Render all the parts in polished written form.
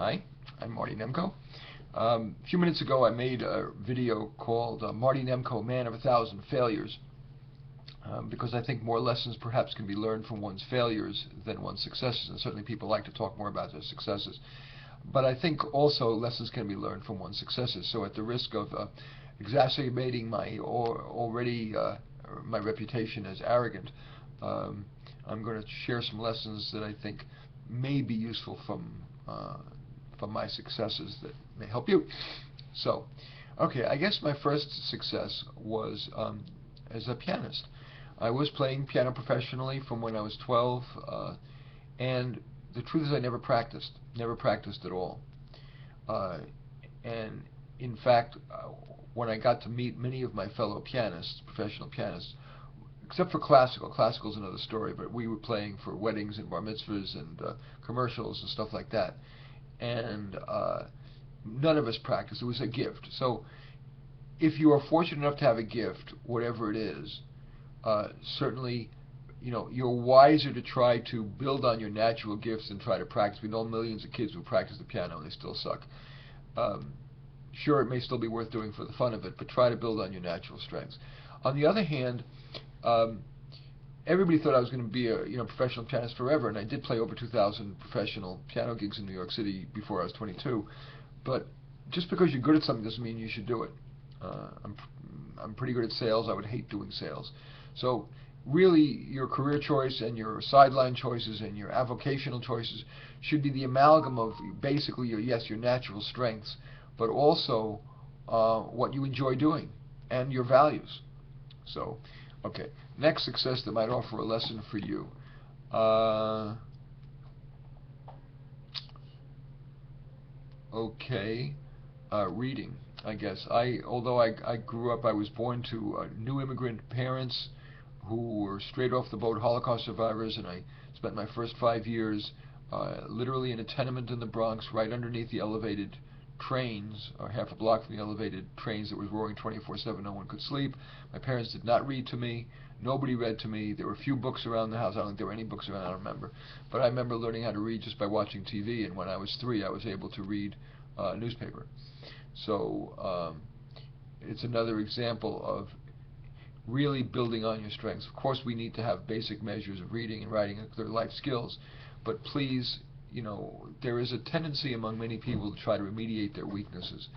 Hi, I'm Marty Nemko. A few minutes ago I made a video called Marty Nemko, Man of 1,000 Failures, because I think more lessons perhaps can be learned from one's failures than one's successes, and certainly people like to talk more about their successes. But I think also lessons can be learned from one's successes. So at the risk of exacerbating my reputation as arrogant, I'm going to share some lessons that I think may be useful from my successes that may help you. So, okay, I guess my first success was as a pianist. I was playing piano professionally from when I was 12, and the truth is I never practiced at all. And in fact, when I got to meet many of my fellow pianists, professional pianists, except for classical's another story, but we were playing for weddings and bar mitzvahs and commercials and stuff like that. And none of us practiced. It was a gift. So if you are fortunate enough to have a gift, whatever it is, certainly, you're wiser to try to build on your natural gifts than try to practice. We know millions of kids who practice the piano and they still suck. Sure, it may still be worth doing for the fun of it, but try to build on your natural strengths. On the other hand, everybody thought I was going to be a professional pianist forever, and I did play over 2,000 professional piano gigs in New York City before I was 22. But just because you're good at something doesn't mean you should do it. I'm pretty good at sales. I would hate doing sales. So really, your career choice and your sideline choices and your avocational choices should be the amalgam of basically your natural strengths, but also what you enjoy doing and your values. So, okay, next success that might offer a lesson for you. Reading, I guess. Although I grew up, I was born to new immigrant parents who were straight off the boat Holocaust survivors, and I spent my first 5 years literally in a tenement in the Bronx, right underneath the elevated trains, or half a block from the elevated trains that was roaring 24/7. No one could sleep. My parents did not read to me. Nobody read to me. There were a few books around the house. I don't think there were any books around. I don't remember. But I remember learning how to read just by watching TV. And when I was 3, I was able to read a newspaper. So it's another example of really building on your strengths. Of course, we need to have basic measures of reading and writing. They're life skills. But please, there is a tendency among many people to try to remediate their weaknesses.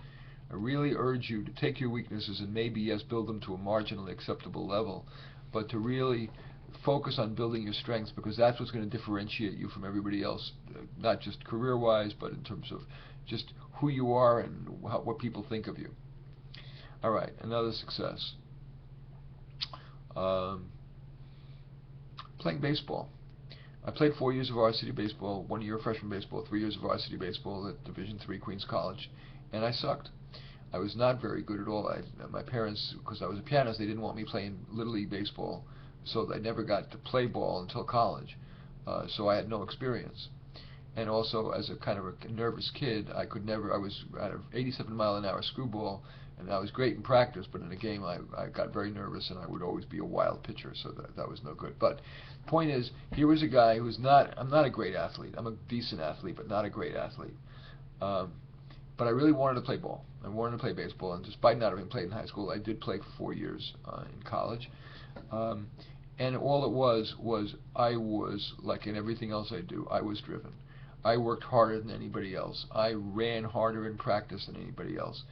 I really urge you to take your weaknesses and maybe, yes, build them to a marginally acceptable level, but to really focus on building your strengths, because that's what's going to differentiate you from everybody else, not just career-wise, but in terms of just who you are and what people think of you. All right, another success. Playing baseball. I played 4 years of varsity baseball, 1 year of freshman baseball, 3 years of varsity baseball at Division III Queens College, and I sucked. I was not very good at all. My parents, because I was a pianist, they didn't want me playing Little League baseball, so I never got to play ball until college. So I had no experience. And also, as a kind of a nervous kid, I was at an 87-mile-an-hour screwball, and I was great in practice, but in a game I got very nervous, and I would always be a wild pitcher, so that was no good. But the point is, here was a guy who's I'm not a great athlete. I'm a decent athlete, but not a great athlete. But I really wanted to play ball. I wanted to play baseball, and despite not having played in high school, I did play for 4 years in college. And all it was I was, like in everything else I do, I was driven. I worked harder than anybody else. I ran harder in practice than anybody else.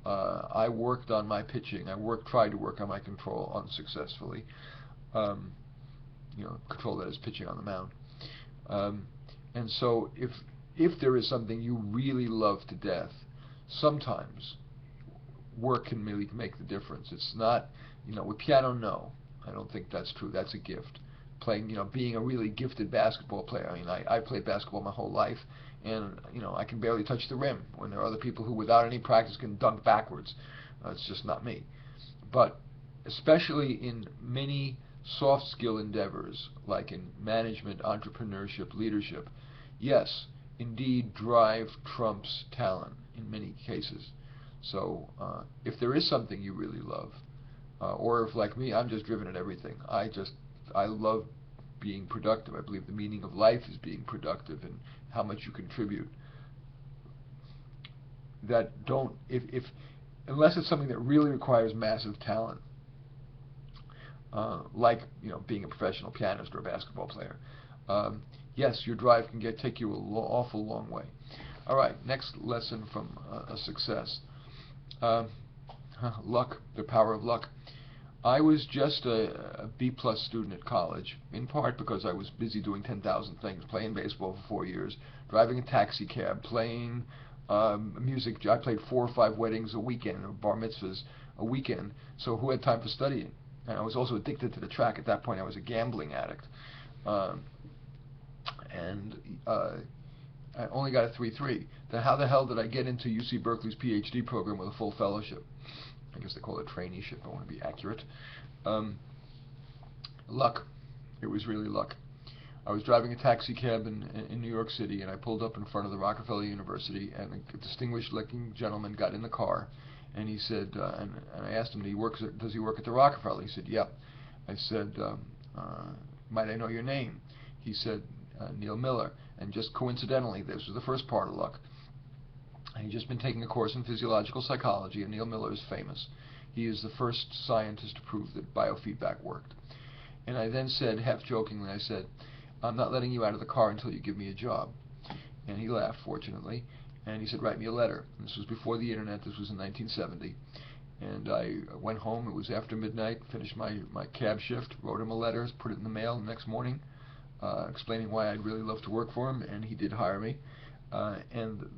I worked on my pitching. Tried to work on my control unsuccessfully. Control, that is pitching on the mound. And so if there is something you really love to death, sometimes work can really make the difference. It's not, with piano, no. I don't think that's true. That's a gift. Playing, being a really gifted basketball player. I mean, I played basketball my whole life, and, I can barely touch the rim when there are other people who, without any practice, can dunk backwards. It's just not me. But especially in many soft skill endeavors, like in management, entrepreneurship, leadership, yes, indeed, drive trumps talent in many cases. So if there is something you really love, or if, like me, I'm just driven at everything. I love being productive. I believe the meaning of life is being productive and how much you contribute. that don't, if unless it's something that really requires massive talent, like being a professional pianist or a basketball player. Yes, your drive can take you awful long way. All right, next lesson from a success. Luck, the power of luck. I was just a B-plus student at college, in part because I was busy doing 10,000 things, playing baseball for 4 years, driving a taxi cab, playing music. I played 4 or 5 weddings a weekend, or bar mitzvahs a weekend, so who had time for studying? And I was also addicted to the track. At that point, I was a gambling addict. I only got a 3.3. Then how the hell did I get into UC Berkeley's PhD program with a full fellowship? I guess they call it traineeship. I want to be accurate. Luck. It was really luck. I was driving a taxi cab in New York City, and I pulled up in front of the Rockefeller University, and a distinguished-looking gentleman got in the car, and he said, and I asked him, does he work at the Rockefeller? He said, yep. I said, might I know your name? He said, Neil Miller. And just coincidentally, this was the first part of luck. He'd just been taking a course in physiological psychology, and Neil Miller is famous. He is the first scientist to prove that biofeedback worked. And I then said, half jokingly, I said, I'm not letting you out of the car until you give me a job. And he laughed, fortunately, and he said, write me a letter. And this was before the internet. This was in 1970. And I went home. It was after midnight, finished my cab shift, wrote him a letter, put it in the mail the next morning, explaining why I'd really love to work for him, and he did hire me. And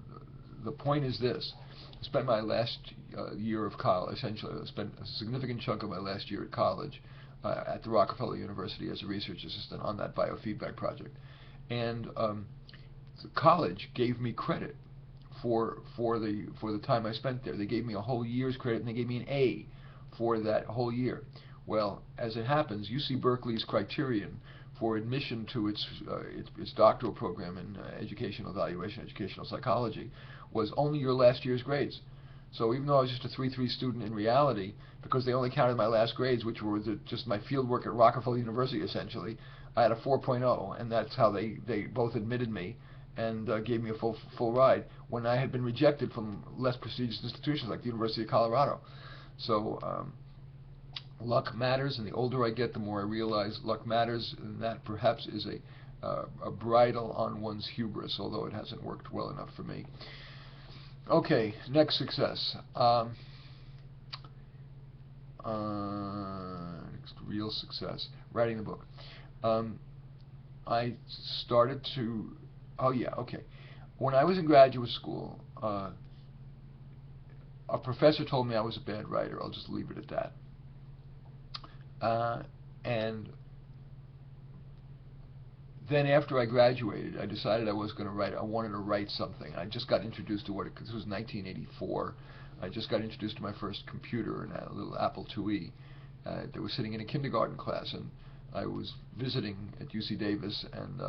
the point is this. I spent my last year of college, essentially, I spent a significant chunk of my last year at college at the Rockefeller University as a research assistant on that biofeedback project. And the college gave me credit for the time I spent there. They gave me a whole year's credit, and they gave me an A for that whole year. Well, as it happens, UC Berkeley's criterion for admission to its doctoral program in educational evaluation, educational psychology, was only your last year's grades. So even though I was just a 3.3 student in reality, because they only counted my last grades, which were just my field work at Rockefeller University essentially, I had a 4.0, and that's how they both admitted me and gave me a full ride when I had been rejected from less prestigious institutions like the University of Colorado. So luck matters, and the older I get, the more I realize luck matters, and that perhaps is a bridle on one's hubris, although it hasn't worked well enough for me. Okay, next success. Next real success, writing the book. I started to, when I was in graduate school, a professor told me I was a bad writer. I'll just leave it at that. And then after I graduated, I decided I was going to write. I wanted to write something. I just got introduced to this was 1984. I just got introduced to my first computer, a little Apple IIe. That was sitting in a kindergarten class, and I was visiting at UC Davis, and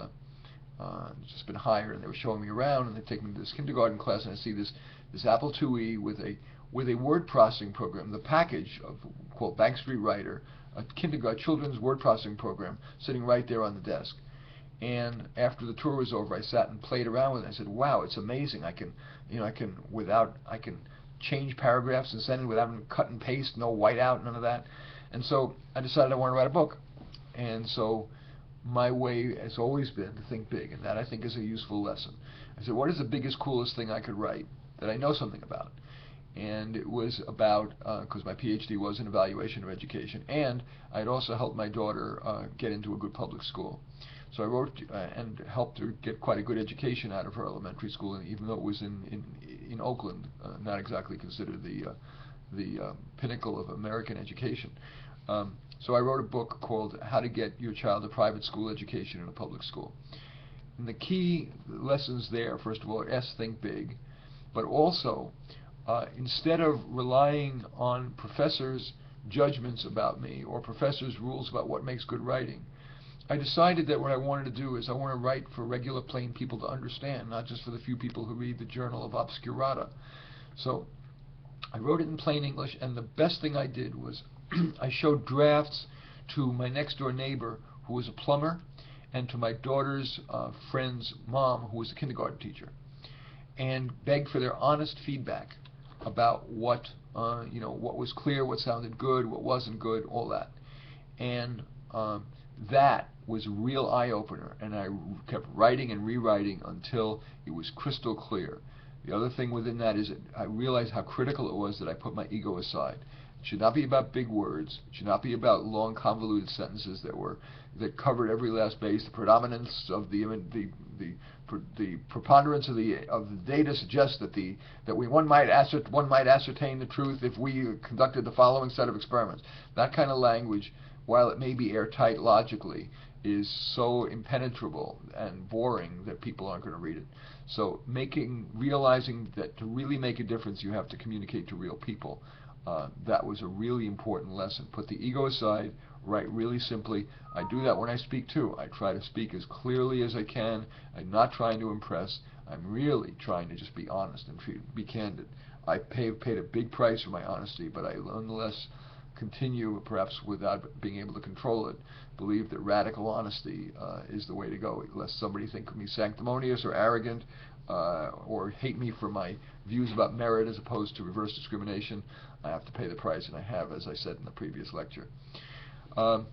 just been hired, and they were showing me around, and they take me to this kindergarten class, and I see this Apple IIe with a word processing program, the package of quote Bank Street Writer, a children's word processing program, sitting right there on the desk. And after the tour was over, I sat and played around with it. I said, "Wow, it's amazing! I can change paragraphs and send it without having to cut and paste, no whiteout, none of that." And so I decided I want to write a book. And so my way has always been to think big, and that I think is a useful lesson. I said, what is the biggest, coolest thing I could write that I know something about? And it was about, because my PhD was in evaluation of education, and I had also helped my daughter get into a good public school. So I wrote and helped her get quite a good education out of her elementary school, and even though it was in Oakland, not exactly considered the pinnacle of American education. So I wrote a book called How to Get Your Child a Private School Education in a Public School. And the key lessons there, first of all, are think big, but also instead of relying on professors' judgments about me or professors' rules about what makes good writing, I decided that what I wanted to do is I want to write for regular plain people to understand, not just for the few people who read the Journal of Obscurata. So I wrote it in plain English, and the best thing I did was I showed drafts to my next door neighbor who was a plumber, and to my daughter's friend's mom who was a kindergarten teacher. and begged for their honest feedback about what what was clear, what sounded good, what wasn't good, all that. And that was a real eye-opener, and I kept writing and rewriting until it was crystal clear. The other thing within that is that I realized how critical it was that I put my ego aside. It should not be about big words. It should not be about long, convoluted sentences that covered every last base. The predominance of the preponderance of the data suggests that one might ascertain the truth if we conducted the following set of experiments. That kind of language, while it may be airtight logically, is so impenetrable and boring that people aren't going to read it. So realizing that to really make a difference, you have to communicate to real people. That was a really important lesson. Put the ego aside, write really simply. I do that when I speak too. I try to speak as clearly as I can. I'm not trying to impress. I'm really trying to just be honest and be candid. I paid a big price for my honesty, but I nonetheless continue, perhaps without being able to control it, believe that radical honesty is the way to go, lest somebody think me sanctimonious or arrogant or hate me for my views about merit as opposed to reverse discrimination. I have to pay the price, and I have, as I said in the previous lecture. Other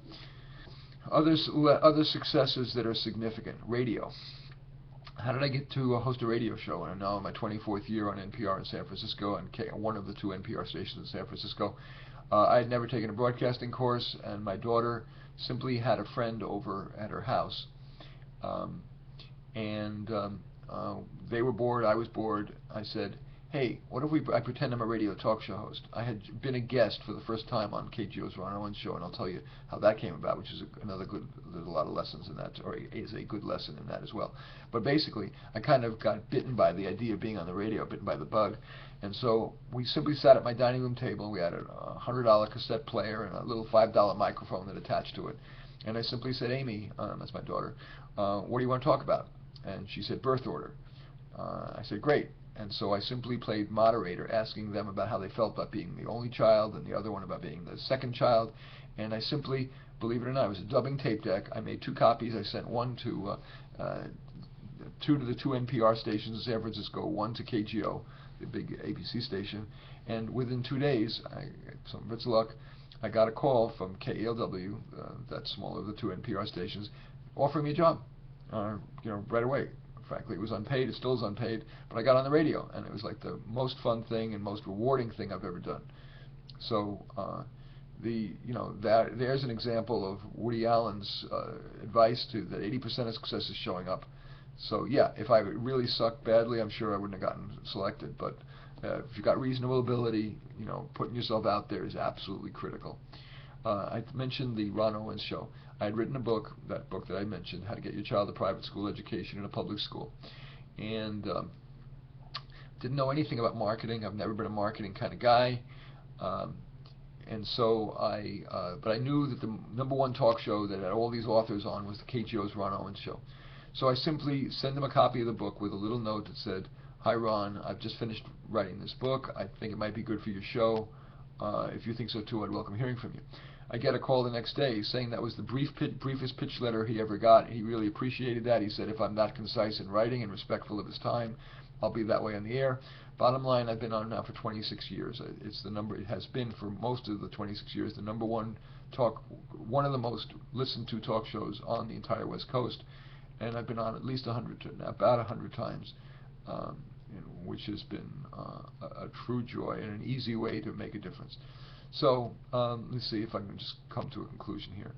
successes that are significant. Radio. How did I get to host a radio show? And I'm now in my 24th year on NPR in San Francisco, and one of the two NPR stations in San Francisco. I had never taken a broadcasting course, and my daughter simply had a friend over at her house. They were bored, I was bored. I said, hey, what if I pretend I'm a radio talk show host? I had been a guest for the first time on KGO's Ron Owens show, and I'll tell you how that came about, which is another good, there's a lot of lessons in that, or is a good lesson in that as well. But basically, I kind of got bitten by the idea of being on the radio, bitten by the bug. And so we simply sat at my dining room table, and we had a $100 cassette player and a little $5 microphone that attached to it. And I simply said, Amy, that's my daughter, what do you want to talk about? And she said, birth order. I said, great. And so I simply played moderator, asking them about how they felt about being the only child and the other one about being the second child. And I simply, believe it or not, it was a dubbing tape deck. I made 2 copies. I sent one to the 2 NPR stations in San Francisco, one to KGO, the big ABC station. And within 2 days, some of it's luck, I got a call from KELW, that smaller of the 2 NPR stations, offering me a job, right away. Frankly, it was unpaid. It still is unpaid, but I got on the radio, and it was like the most fun thing and most rewarding thing I've ever done. So, there's an example of Woody Allen's advice to that 80% of success is showing up. So yeah, if I really sucked badly, I'm sure I wouldn't have gotten selected. But if you've got reasonable ability, putting yourself out there is absolutely critical. I mentioned the Ron Owens show. I had written a book, that book that I mentioned, How to Get Your Child a Private School Education in a Public School. And didn't know anything about marketing. I've never been a marketing kind of guy. And so but I knew that the #1 talk show that had all these authors on was the KGO's Ron Owens show. So I simply sent them a copy of the book with a little note that said, hi Ron, I've just finished writing this book. I think it might be good for your show. If you think so too, I'd welcome hearing from you. I get a call the next day saying that was the briefest pitch letter he ever got. He really appreciated that. He said, if I'm that concise in writing and respectful of his time, I'll be that way on the air. Bottom line, I've been on now for 26 years. It has been for most of the 26 years, the #1 talk, one of the most listened to talk shows on the entire West Coast. And I've been on at least about 100 times, which has been a true joy and an easy way to make a difference. So let's see if I can just come to a conclusion here.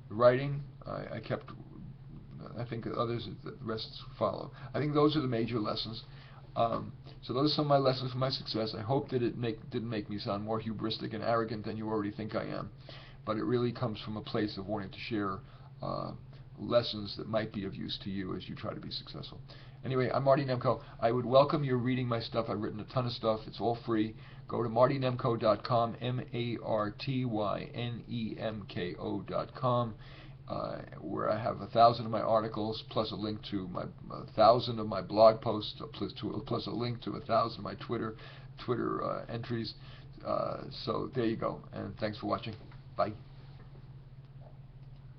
Writing, I kept. I think the rest follow. I think those are the major lessons. So those are some of my lessons for my success. I hope that it didn't make me sound more hubristic and arrogant than you already think I am, but it really comes from a place of wanting to share lessons that might be of use to you as you try to be successful. Anyway, I'm Marty Nemko. I would welcome your reading my stuff. I've written a ton of stuff. It's all free. Go to martynemko.com, martynemko.com, where I have 1,000 of my articles, plus a link to 1,000 of my blog posts, plus a link to 1,000 of my Twitter entries. So there you go. And thanks for watching. Bye.